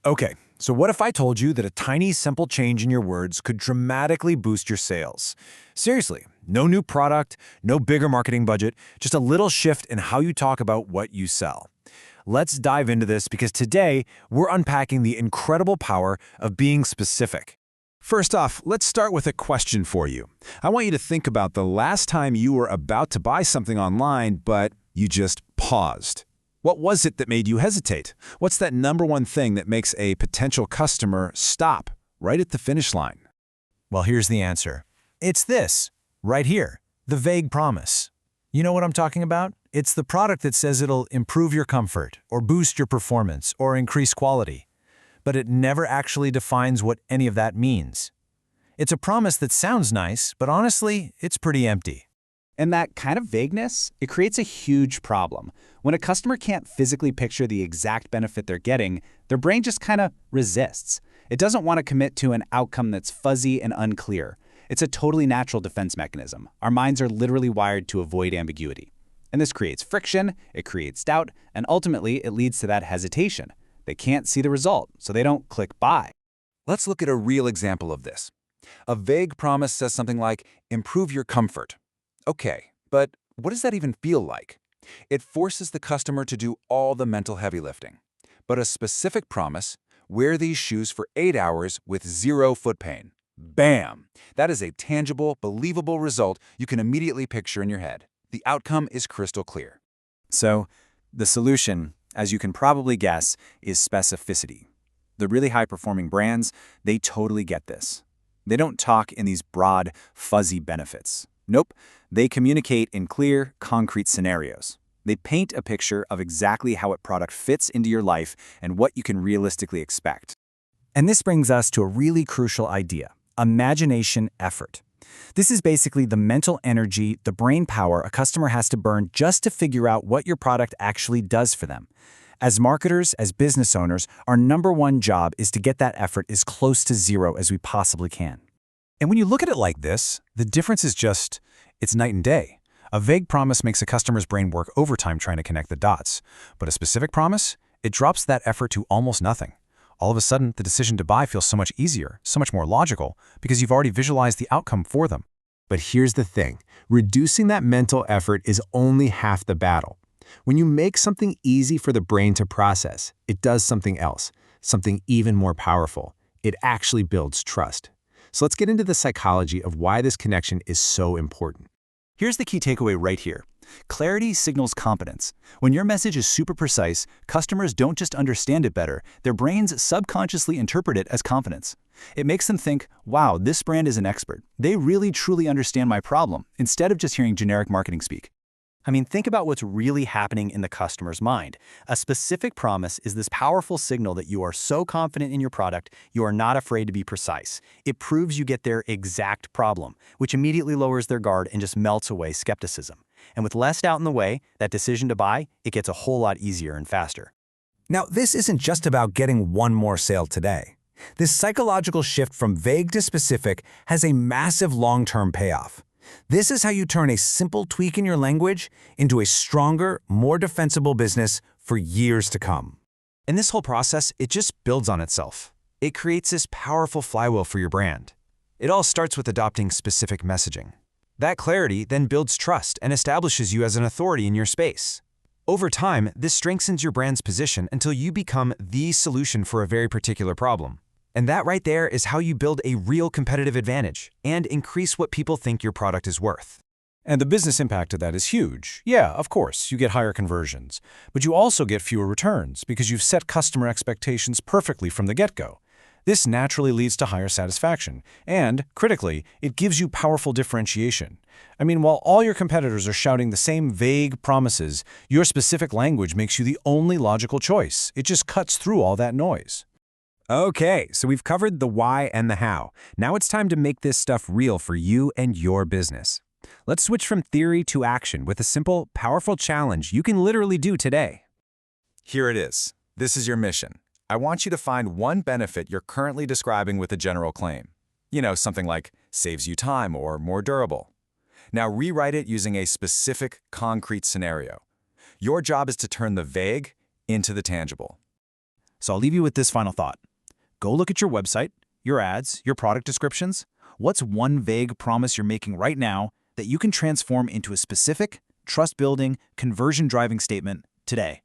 Okay, so what if I told you that a tiny, simple change in your words could dramatically boost your sales? Seriously, no new product, no bigger marketing budget, just a little shift in how you talk about what you sell. Let's dive into this because today we're unpacking the incredible power of being specific. First off, let's start with a question for you. I want you to think about the last time you were about to buy something online, but you just paused. What was it that made you hesitate? What's that number one thing that makes a potential customer stop right at the finish line? Well, here's the answer. It's this, right here, the vague promise. You know what I'm talking about? It's the product that says it'll improve your comfort, or boost your performance, or increase quality. But it never actually defines what any of that means. It's a promise that sounds nice, but honestly, it's pretty empty. And that kind of vagueness, it creates a huge problem. When a customer can't physically picture the exact benefit they're getting, their brain just kind of resists. It doesn't want to commit to an outcome that's fuzzy and unclear. It's a totally natural defense mechanism. Our minds are literally wired to avoid ambiguity. And this creates friction, it creates doubt, and ultimately it leads to that hesitation. They can't see the result, so they don't click buy. Let's look at a real example of this. A vague promise says something like, improve your comfort. Okay, but what does that even feel like? It forces the customer to do all the mental heavy lifting. But a specific promise, wear these shoes for 8 hours with 0 foot pain. Bam! That is a tangible, believable result you can immediately picture in your head. The outcome is crystal clear. So, the solution, as you can probably guess, is specificity. The really high-performing brands, they totally get this. They don't talk in these broad, fuzzy benefits. Nope, they communicate in clear, concrete scenarios. They paint a picture of exactly how a product fits into your life and what you can realistically expect. And this brings us to a really crucial idea, imagination effort. This is basically the mental energy, the brain power a customer has to burn just to figure out what your product actually does for them. As marketers, as business owners, our number one job is to get that effort as close to 0 as we possibly can. And when you look at it like this, the difference is it's night and day. A vague promise makes a customer's brain work overtime trying to connect the dots. But a specific promise, it drops that effort to almost nothing. All of a sudden, the decision to buy feels so much easier, so much more logical, because you've already visualized the outcome for them. But here's the thing, reducing that mental effort is only half the battle. When you make something easy for the brain to process, it does something else, something even more powerful. It actually builds trust. So let's get into the psychology of why this connection is so important. Here's the key takeaway right here. Clarity signals competence. When your message is super precise, customers don't just understand it better, their brains subconsciously interpret it as confidence. It makes them think, wow, this brand is an expert. They really truly understand my problem, instead of just hearing generic marketing speak. I mean, think about what's really happening in the customer's mind. A specific promise is this powerful signal that you are so confident in your product, you are not afraid to be precise. It proves you get their exact problem, which immediately lowers their guard and just melts away skepticism. And with less doubt in the way, that decision to buy, it gets a whole lot easier and faster. Now, this isn't just about getting one more sale today. This psychological shift from vague to specific has a massive long-term payoff. This is how you turn a simple tweak in your language into a stronger, more defensible business for years to come. And this whole process, it just builds on itself. It creates this powerful flywheel for your brand. It all starts with adopting specific messaging. That clarity then builds trust and establishes you as an authority in your space. Over time, this strengthens your brand's position until you become the solution for a very particular problem. And that right there is how you build a real competitive advantage and increase what people think your product is worth. And the business impact of that is huge. Yeah, of course, you get higher conversions, but you also get fewer returns because you've set customer expectations perfectly from the get-go. This naturally leads to higher satisfaction, and, critically, it gives you powerful differentiation. I mean, while all your competitors are shouting the same vague promises, your specific language makes you the only logical choice. It just cuts through all that noise. Okay, so we've covered the why and the how. Now it's time to make this stuff real for you and your business. Let's switch from theory to action with a simple, powerful challenge you can literally do today. Here it is. This is your mission. I want you to find one benefit you're currently describing with a general claim. You know, something like saves you time or more durable. Now rewrite it using a specific, concrete scenario. Your job is to turn the vague into the tangible. So I'll leave you with this final thought. Go look at your website, your ads, your product descriptions. What's one vague promise you're making right now that you can transform into a specific, trust-building, conversion-driving statement today?